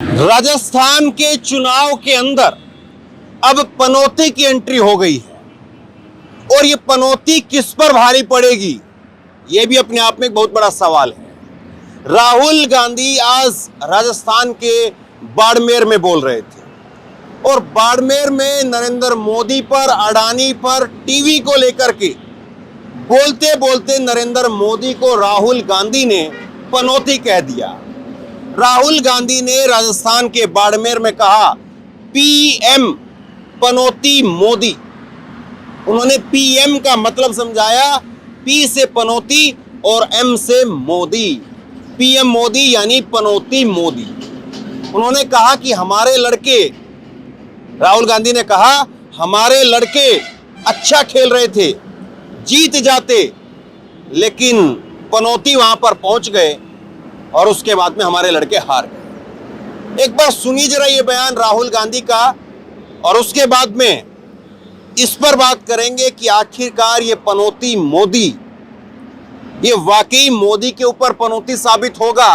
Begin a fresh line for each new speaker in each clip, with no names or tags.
राजस्थान के चुनाव के अंदर अब पनौती की एंट्री हो गई है और ये पनौती किस पर भारी पड़ेगी, ये भी अपने आप में एक बहुत बड़ा सवाल है। राहुल गांधी आज राजस्थान के बाड़मेर में बोल रहे थे और बाड़मेर में नरेंद्र मोदी पर, अडानी पर टीवी को लेकर के बोलते बोलते नरेंद्र मोदी को राहुल गांधी ने पनौती कह दिया। राहुल गांधी ने राजस्थान के बाड़मेर में कहा पीएम पनौती मोदी। उन्होंने पीएम का मतलब समझाया, पी से पनौती और एम से मोदी। पीएम मोदी यानी पनौती मोदी। उन्होंने कहा कि हमारे लड़के, राहुल गांधी ने कहा हमारे लड़के अच्छा खेल रहे थे, जीत जाते, लेकिन पनौती वहां पर पहुंच गए और उसके बाद में हमारे लड़के हार गए। एक बार सुनिए जरा ये बयान राहुल गांधी का और उसके बाद में इस पर बात करेंगे कि आखिरकार ये पनौती मोदी, ये वाकई मोदी के ऊपर पनौती साबित होगा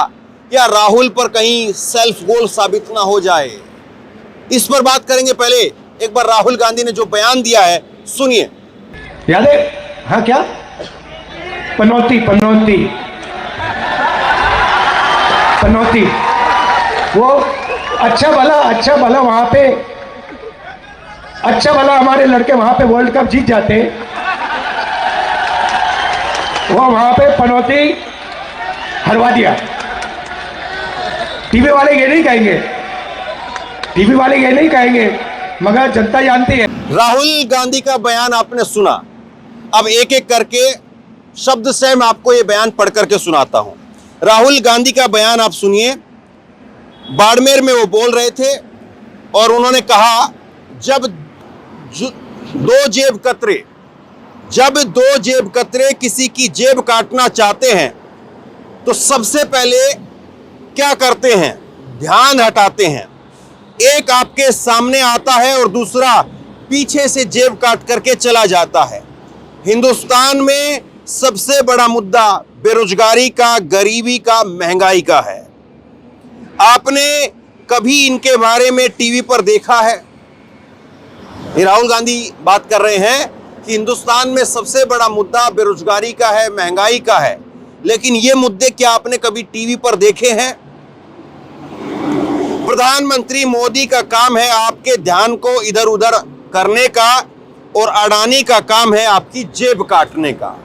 या राहुल पर कहीं सेल्फ गोल साबित ना हो जाए। इस पर बात करेंगे। पहले एक बार राहुल गांधी ने जो बयान दिया है सुनिए।
याद है? हाँ, क्या पनौती पनौती पनौती, वो अच्छा भला वहां पे, अच्छा भला हमारे लड़के वहां पे वर्ल्ड कप जीत जाते, वो वहां पे पनौती हरवा दिया। टीवी वाले ये नहीं कहेंगे, टीवी वाले ये नहीं कहेंगे, मगर जनता जानती है।
राहुल गांधी का बयान आपने सुना। अब एक एक करके शब्द से मैं आपको ये बयान पढ़ करके सुनाता हूं। राहुल गांधी का बयान आप सुनिए। बाड़मेर में वो बोल रहे थे और उन्होंने कहा जब दो जेब कतरे किसी की जेब काटना चाहते हैं तो सबसे पहले क्या करते हैं? ध्यान हटाते हैं। एक आपके सामने आता है और दूसरा पीछे से जेब काट करके चला जाता है। हिंदुस्तान में सबसे बड़ा मुद्दा बेरोजगारी का, गरीबी का, महंगाई का है। आपने कभी इनके बारे में टीवी पर देखा है? ये राहुल गांधी बात कर रहे हैं कि हिंदुस्तान में सबसे बड़ा मुद्दा बेरोजगारी का है, महंगाई का है, लेकिन ये मुद्दे क्या आपने कभी टीवी पर देखे हैं? प्रधानमंत्री मोदी का काम है आपके ध्यान को इधर उधर करने का और अडानी का काम है आपकी जेब काटने का।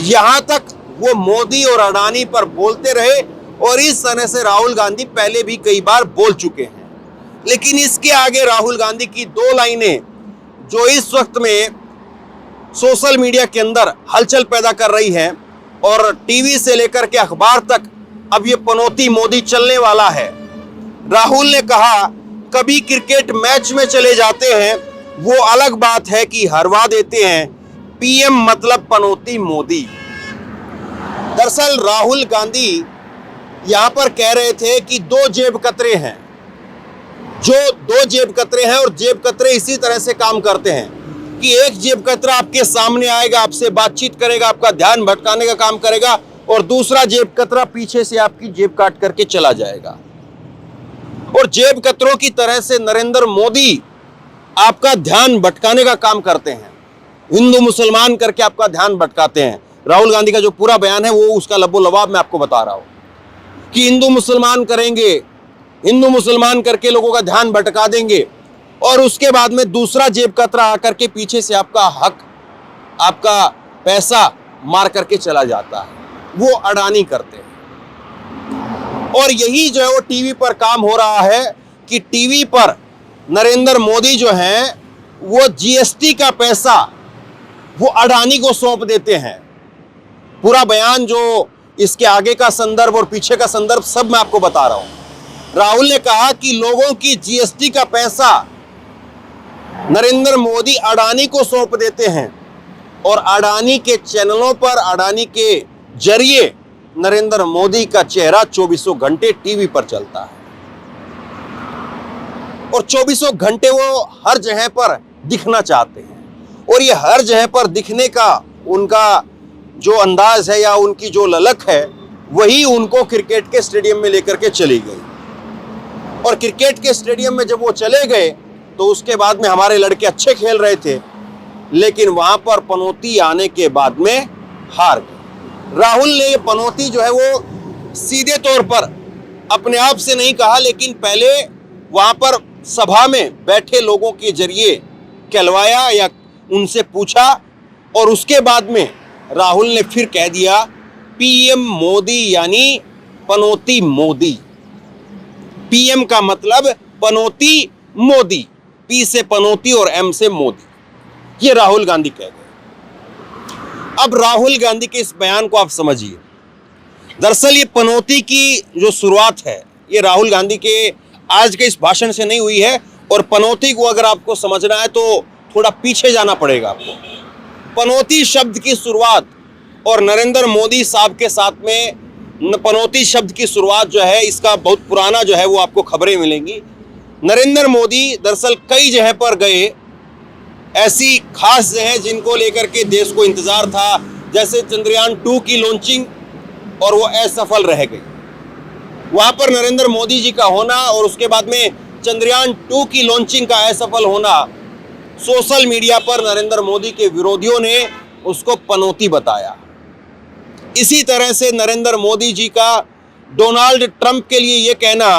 यहां तक वो मोदी और अडानी पर बोलते रहे और इस तरह से राहुल गांधी पहले भी कई बार बोल चुके हैं, लेकिन इसके आगे राहुल गांधी की दो लाइनें जो इस वक्त में सोशल मीडिया के अंदर हलचल पैदा कर रही हैं और टीवी से लेकर के अखबार तक अब ये पनौती मोदी चलने वाला है। राहुल ने कहा कभी क्रिकेट मैच में चले जाते हैं, वो अलग बात है कि हरवा देते हैं, पीएम मतलब पनौती मोदी। दरअसल राहुल गांधी यहां पर कह रहे थे कि दो जेब कतरे हैं, जो दो जेब कतरे हैं और जेब कतरे इसी तरह से काम करते हैं कि एक जेब कतरा आपके सामने आएगा, आपसे बातचीत करेगा, आपका ध्यान भटकाने का काम करेगा और दूसरा जेब कतरा पीछे से आपकी जेब काट करके चला जाएगा। और जेब कतरों की तरह से नरेंद्र मोदी आपका ध्यान भटकाने का काम करते हैं, हिंदू मुसलमान करके आपका ध्यान भटकाते हैं। राहुल गांधी का जो पूरा बयान है वो उसका लबो लबाब मैं आपको बता रहा हूं कि हिंदू मुसलमान करेंगे, हिंदू मुसलमान करके लोगों का ध्यान भटका देंगे और उसके बाद में दूसरा जेब कतरा आकर के पीछे से आपका हक, आपका पैसा मार करके चला जाता है। वो अडानी करते हैं और यही जो है वो टीवी पर काम हो रहा है कि टीवी पर नरेंद्र मोदी जो हैं वो जीएसटी का पैसा वो अडानी को सौंप देते हैं। पूरा बयान जो इसके आगे का संदर्भ और पीछे का संदर्भ सब मैं आपको बता रहा हूं। राहुल ने कहा कि लोगों की जीएसटी का पैसा नरेंद्र मोदी अडानी को सौंप देते हैं और अडानी के चैनलों पर, अडानी के जरिए नरेंद्र मोदी का चेहरा 24 घंटे टीवी पर चलता है और 24 घंटे वो हर जगह पर दिखना चाहते हैं और ये हर जगह पर दिखने का उनका जो अंदाज है या उनकी जो ललक है वही उनको क्रिकेट के स्टेडियम में लेकर के चली गई। और क्रिकेट के स्टेडियम में जब वो चले गए तो उसके बाद में हमारे लड़के अच्छे खेल रहे थे, लेकिन वहां पर पनौती आने के बाद में हार गए। राहुल ने ये पनौती जो है वो सीधे तौर पर अपने आप से नहीं कहा, लेकिन पहले वहां पर सभा में बैठे लोगों के जरिए कहलवाया या उनसे पूछा, और उसके बाद में राहुल ने फिर कह दिया पीएम मोदी यानी पनौती मोदी। पीएम का मतलब पनौती मोदी, पी से पनौती और एम से मोदी, ये राहुल गांधी कह गए। अब राहुल गांधी के इस बयान को आप समझिए। दरअसल ये पनौती की जो शुरुआत है ये राहुल गांधी के आज के इस भाषण से नहीं हुई है, और पनौती को अगर आपको समझना है तो थोड़ा पीछे जाना पड़ेगा आपको। पनौती शब्द की शुरुआत और नरेंद्र मोदी साहब के साथ में पनौती शब्द की शुरुआत जो है इसका बहुत पुराना जो है वो आपको खबरें मिलेंगी। नरेंद्र मोदी दरअसल कई जगह पर गए, ऐसी खास जगह जिनको लेकर के देश को इंतजार था, जैसे चंद्रयान 2 की लॉन्चिंग, और वो असफल रह गई। वहां पर नरेंद्र मोदी जी का होना और उसके बाद में चंद्रयान 2 की लॉन्चिंग का असफल होना, सोशल मीडिया पर नरेंद्र मोदी के विरोधियों ने उसको पनौती बताया। इसी तरह से नरेंद्र मोदी जी का डोनाल्ड ट्रंप के लिए ये कहना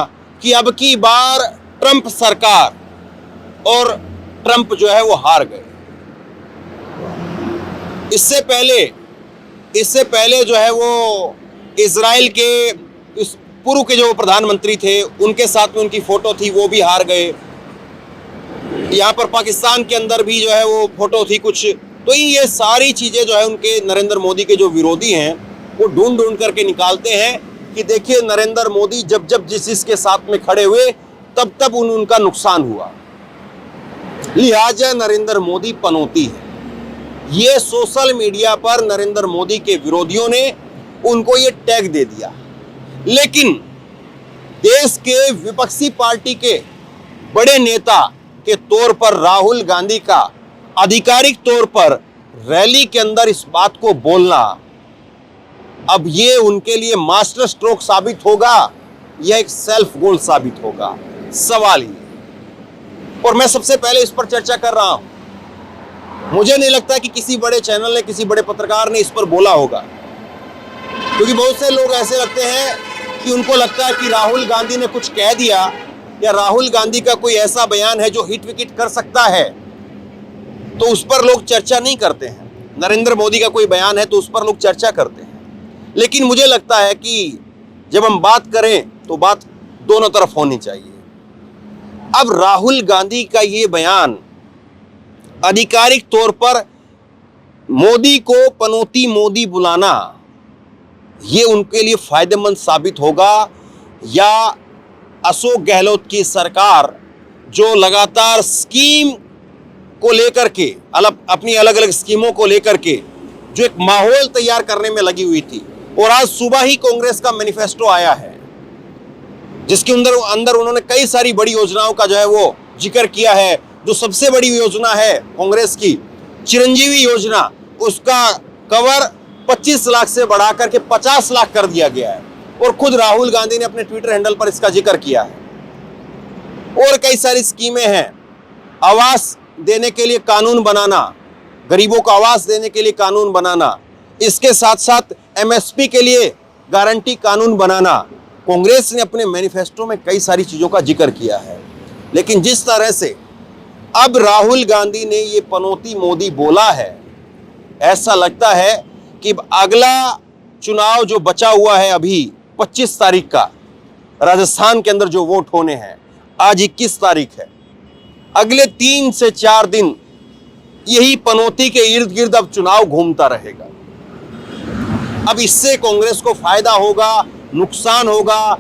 कि अब की बार ट्रंप सरकार, और ट्रंप जो है वो हार गए। इससे पहले जो है वो इजराइल के इस पूर्व के जो प्रधानमंत्री थे उनके साथ में उनकी फोटो थी, वो भी हार गए। यहाँ पर पाकिस्तान के अंदर भी जो है वो फोटो थी कुछ। तो ये सारी चीजें जो है उनके नरेंद्र मोदी के जो विरोधी हैं वो ढूंढ करके निकालते हैं कि देखिए नरेंद्र मोदी जब जिसके साथ में खड़े हुए तब उनका नुकसान हुआ, लिहाजा नरेंद्र मोदी पनौती है। ये सोशल मीडिया पर नरेंद्र मोदी के विरोधियों ने उनको ये टैग दे दिया। लेकिन देश के विपक्षी पार्टी के बड़े नेता के तौर पर राहुल गांधी का आधिकारिक तौर पर रैली के अंदर इस बात को बोलना, अब ये उनके लिए मास्टर स्ट्रोक साबित होगा या एक सेल्फ गोल साबित होगा, सवाल ये। और मैं सबसे पहले इस पर चर्चा कर रहा हूं। मुझे नहीं लगता कि किसी बड़े चैनल ने, किसी बड़े पत्रकार ने इस पर बोला होगा, क्योंकि बहुत से लोग ऐसे लगते हैं कि उनको लगता है कि राहुल गांधी ने कुछ कह दिया या राहुल गांधी का कोई ऐसा बयान है जो हिट विकेट कर सकता है, तो उस पर लोग चर्चा नहीं करते हैं। नरेंद्र मोदी का कोई बयान है तो उस पर लोग चर्चा करते हैं। लेकिन मुझे लगता है कि जब हम बात करें तो बात दोनों तरफ होनी चाहिए। अब राहुल गांधी का ये बयान आधिकारिक तौर पर मोदी को पनौती मोदी बुलाना, ये उनके लिए फायदेमंद साबित होगा, या अशोक गहलोत की सरकार जो लगातार स्कीम को लेकर के अपनी अलग अलग स्कीमों को लेकर के जो एक माहौल तैयार करने में लगी हुई थी, और आज सुबह ही कांग्रेस का मैनिफेस्टो आया है जिसके अंदर उन्होंने कई सारी बड़ी योजनाओं का जो है वो जिक्र किया है। जो सबसे बड़ी योजना है कांग्रेस की चिरंजीवी योजना, उसका कवर 25 लाख से बढ़ाकर के 50 लाख कर दिया गया है, और खुद राहुल गांधी ने अपने ट्विटर हैंडल पर इसका जिक्र किया है। और कई सारी स्कीमें हैं, आवास देने के लिए कानून बनाना, गरीबों को आवास देने के लिए कानून बनाना, इसके साथ साथ एमएसपी के लिए गारंटी कानून बनाना। कांग्रेस ने अपने मैनिफेस्टो में कई सारी चीजों का जिक्र किया है। लेकिन जिस तरह से अब राहुल गांधी ने ये पनौती मोदी बोला है, ऐसा लगता है कि अगला चुनाव जो बचा हुआ है अभी 25 तारीख का, राजस्थान के अंदर जो वोट होने हैं, आज 21 तारीख है, अगले 3 से 4 दिन यही पनौती के इर्द गिर्द अब चुनाव घूमता रहेगा। अब इससे कांग्रेस को फायदा होगा, नुकसान होगा,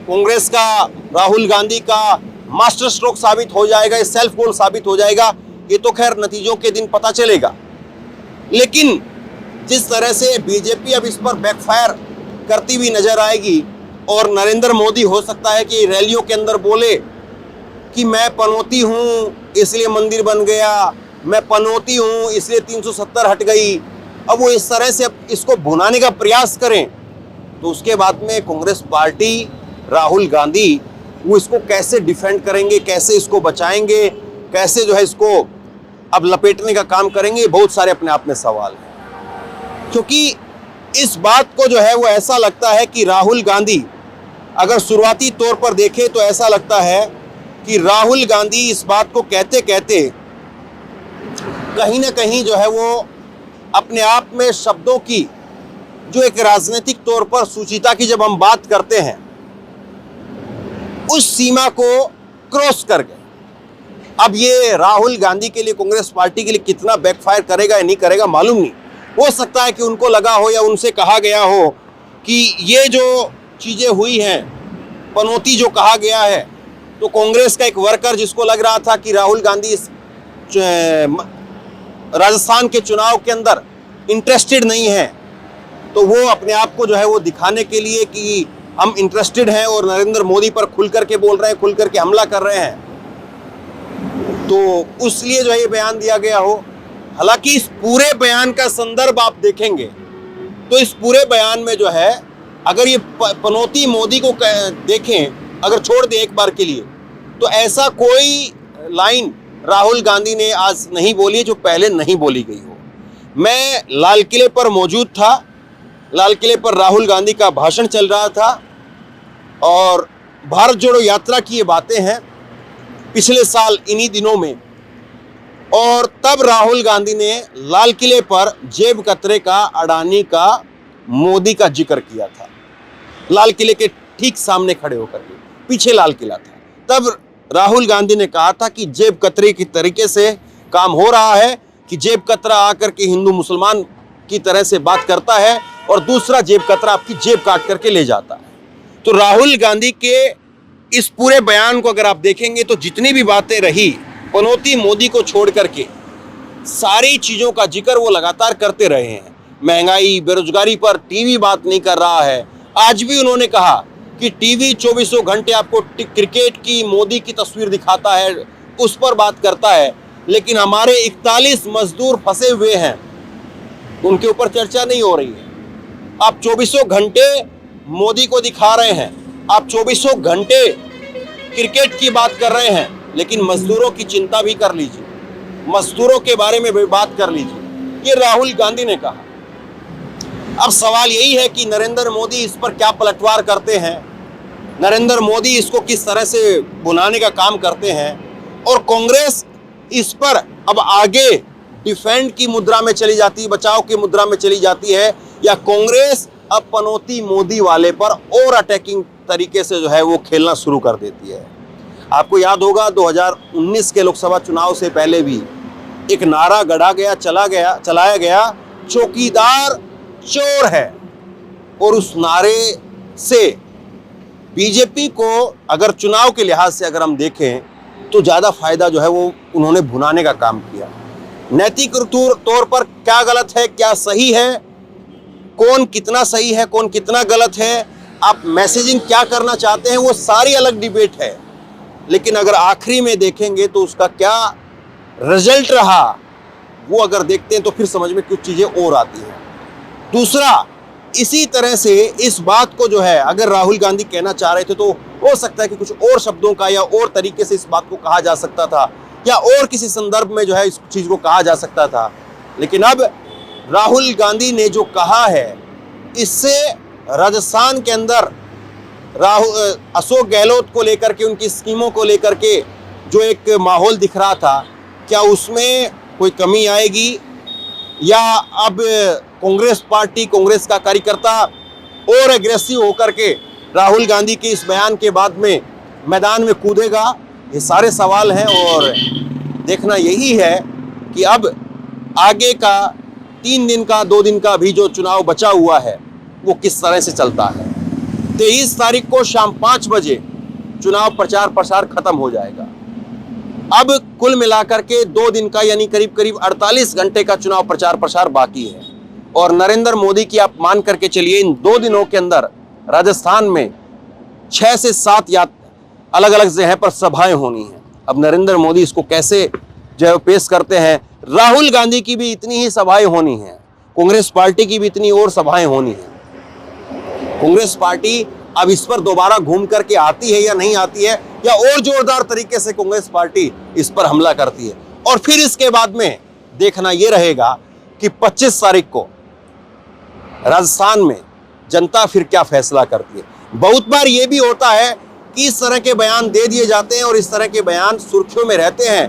कांग्रेस का राहुल गांधी का मास्टर स्ट्रोक साबित हो जाएगा, सेल्फ गोल साबित हो जाएगा, ये तो खैर नतीजों के दिन पता चलेगा। लेकिन जिस तरह से बीजेपी अब इस पर बैकफायर करती हुई नजर आएगी, और नरेंद्र मोदी हो सकता है कि रैलियों के अंदर बोले कि मैं पनौती हूं इसलिए मंदिर बन गया, मैं पनौती हूं इसलिए 370 हट गई। अब वो इस तरह से इसको भुनाने का प्रयास करें तो उसके बाद में कांग्रेस पार्टी, राहुल गांधी वो इसको कैसे डिफेंड करेंगे, कैसे इसको बचाएंगे, कैसे जो है इसको अब लपेटने का काम करेंगे, बहुत सारे अपने आप में सवाल हैं। क्योंकि इस बात को जो है वो ऐसा लगता है कि राहुल गांधी, अगर शुरुआती तौर पर देखें तो ऐसा लगता है कि राहुल गांधी इस बात को कहते कहते कहीं ना कहीं जो है वो अपने आप में शब्दों की जो एक राजनीतिक तौर पर सुचिता की जब हम बात करते हैं, उस सीमा को क्रॉस कर गए। अब ये राहुल गांधी के लिए, कांग्रेस पार्टी के लिए कितना बैकफायर करेगा या नहीं करेगा मालूम नहीं। हो सकता है कि उनको लगा हो या उनसे कहा गया हो कि ये जो चीज़ें हुई हैं, पनौती जो कहा गया है, तो कांग्रेस का एक वर्कर जिसको लग रहा था कि राहुल गांधी इस राजस्थान के चुनाव के अंदर इंटरेस्टेड नहीं है, तो वो अपने आप को जो है वो दिखाने के लिए कि हम इंटरेस्टेड हैं और नरेंद्र मोदी पर खुल करके बोल रहे हैं, खुल करके हमला कर रहे हैं, तो उसलिए जो है ये बयान दिया गया हो। हालांकि इस पूरे बयान का संदर्भ आप देखेंगे तो इस पूरे बयान में जो है, अगर ये पनौती मोदी को देखें, अगर छोड़ दें एक बार के लिए, तो ऐसा कोई लाइन राहुल गांधी ने आज नहीं बोली जो पहले नहीं बोली गई हो। मैं लाल किले पर मौजूद था, लाल किले पर राहुल गांधी का भाषण चल रहा था और भारत जोड़ो यात्रा की ये बातें हैं पिछले साल इन्हीं दिनों में, और तब राहुल गांधी ने लाल किले पर जेब कतरे का, अडानी का, मोदी का जिक्र किया था। लाल किले के ठीक सामने खड़े होकर के, पीछे लाल किला था, तब राहुल गांधी ने कहा था कि जेब कतरे की तरीके से काम हो रहा है कि जेब कतरा आकर के हिंदू मुसलमान की तरह से बात करता है और दूसरा जेब कतरा आपकी जेब काट करके ले जाता है। तो राहुल गांधी के इस पूरे बयान को अगर आप देखेंगे तो जितनी भी बातें रही, पनौती मोदी को छोड़ करके सारी चीज़ों का जिक्र वो लगातार करते रहे हैं। महंगाई, बेरोजगारी पर टीवी बात नहीं कर रहा है। आज भी उन्होंने कहा कि टीवी 24 घंटे आपको क्रिकेट की, मोदी की तस्वीर दिखाता है, उस पर बात करता है, लेकिन हमारे 41 मजदूर फंसे हुए हैं, उनके ऊपर चर्चा नहीं हो रही है। आप 24 घंटे मोदी को दिखा रहे हैं, आप 24 घंटे क्रिकेट की बात कर रहे हैं, लेकिन मजदूरों की चिंता भी कर लीजिए, मजदूरों के बारे में भी बात कर लीजिए। ये राहुल गांधी ने कहा। अब सवाल यही है कि नरेंद्र मोदी इस पर क्या पलटवार करते हैं, नरेंद्र मोदी इसको किस तरह से बुनाने का काम करते हैं, और कांग्रेस इस पर अब आगे डिफेंड की मुद्रा में चली जाती है, बचाव की मुद्रा में चली जाती है, या कांग्रेस अब पनौती मोदी वाले पर और अटैकिंग तरीके से जो है वो खेलना शुरू कर देती है। आपको याद होगा 2019 के लोकसभा चुनाव से पहले भी एक नारा गढ़ा गया, चलाया गया, चौकीदार चोर है, और उस नारे से बीजेपी को अगर चुनाव के लिहाज से अगर हम देखें तो ज़्यादा फायदा जो है वो उन्होंने भुनाने का काम किया। नैतिक तौर पर क्या गलत है, क्या सही है, कौन कितना सही है, कौन कितना गलत है, आप मैसेजिंग क्या करना चाहते हैं, वो सारी अलग डिबेट है, लेकिन अगर आखिरी में देखेंगे तो उसका क्या रिजल्ट रहा वो अगर देखते हैं तो फिर समझ में कुछ चीज़ें और आती हैं। दूसरा, इसी तरह से इस बात को जो है अगर राहुल गांधी कहना चाह रहे थे तो हो सकता है कि कुछ और शब्दों का या और तरीके से इस बात को कहा जा सकता था, या और किसी संदर्भ में जो है इस चीज़ को कहा जा सकता था, लेकिन अब राहुल गांधी ने जो कहा है इससे राजस्थान के अंदर अशोक गहलोत को लेकर के, उनकी स्कीमों को लेकर के जो एक माहौल दिख रहा था, क्या उसमें कोई कमी आएगी, या अब कांग्रेस पार्टी, कांग्रेस का कार्यकर्ता और एग्रेसिव होकर के राहुल गांधी के इस बयान के बाद में मैदान में कूदेगा? ये सारे सवाल हैं, और देखना यही है कि अब आगे का 3 दिन का, 2 दिन का भी जो चुनाव बचा हुआ है वो किस तरह से चलता है। 23 तारीख को शाम 5 बजे चुनाव प्रचार प्रसार खत्म हो जाएगा। अब कुल मिलाकर के 2 दिन का, यानी करीब करीब 48 घंटे का चुनाव प्रचार प्रसार बाकी है, और नरेंद्र मोदी की आप मान करके चलिए इन 2 दिनों के अंदर राजस्थान में 6 से 7 अलग अलग जगह पर सभाएं होनी हैं। अब नरेंद्र मोदी इसको कैसे जो है पेश करते हैं। राहुल गांधी की भी इतनी ही सभाएं होनी हैं, कांग्रेस पार्टी की भी इतनी और सभाएं होनी हैं। कांग्रेस पार्टी अब इस पर दोबारा घूम करके आती है या नहीं आती है, या और जोरदार तरीके से कांग्रेस पार्टी इस पर हमला करती है। और फिर इसके बाद में देखना यह रहेगा कि 25 तारीख को राजस्थान में जनता फिर क्या फैसला करती है। बहुत बार यह भी होता है कि इस तरह के बयान दे दिए जाते हैं और इस तरह के बयान सुर्खियों में रहते हैं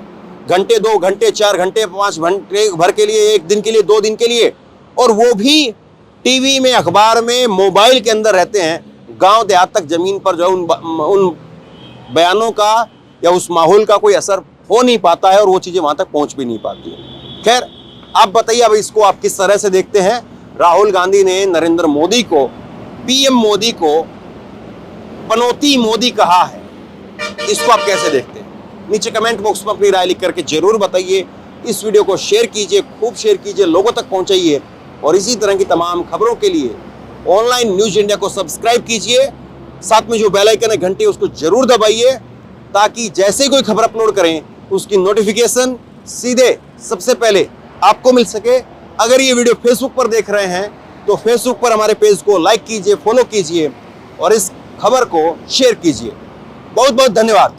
घंटे, 2 घंटे, 4 घंटे, 5 घंटे भर के लिए, 1 दिन के लिए, 2 दिन के लिए, और वो भी टीवी में, अखबार में, मोबाइल के अंदर रहते हैं। गांव देहात तक जमीन पर जो उन बयानों का या उस माहौल का कोई असर हो नहीं पाता है और वो चीजें वहां तक पहुंच भी नहीं पाती है। खैर, आप बताइए अब इसको आप किस तरह से देखते हैं। राहुल गांधी ने नरेंद्र मोदी को, पीएम मोदी को पनौती मोदी कहा है, इसको आप कैसे देखते हैं? नीचे कमेंट बॉक्स में अपनी राय लिख करके जरूर बताइए। इस वीडियो को शेयर कीजिए, खूब शेयर कीजिए, लोगों तक पहुंचाइए, और इसी तरह की तमाम खबरों के लिए ऑनलाइन न्यूज इंडिया को सब्सक्राइब कीजिए। साथ में जो बेल आइकन है घंटी, उसको जरूर दबाइए, ताकि जैसे कोई खबर अपलोड करें उसकी नोटिफिकेशन सीधे सबसे पहले आपको मिल सके। अगर ये वीडियो फेसबुक पर देख रहे हैं तो फेसबुक पर हमारे पेज को लाइक कीजिए, फॉलो कीजिए और इस खबर को शेयर कीजिए। बहुत बहुत धन्यवाद।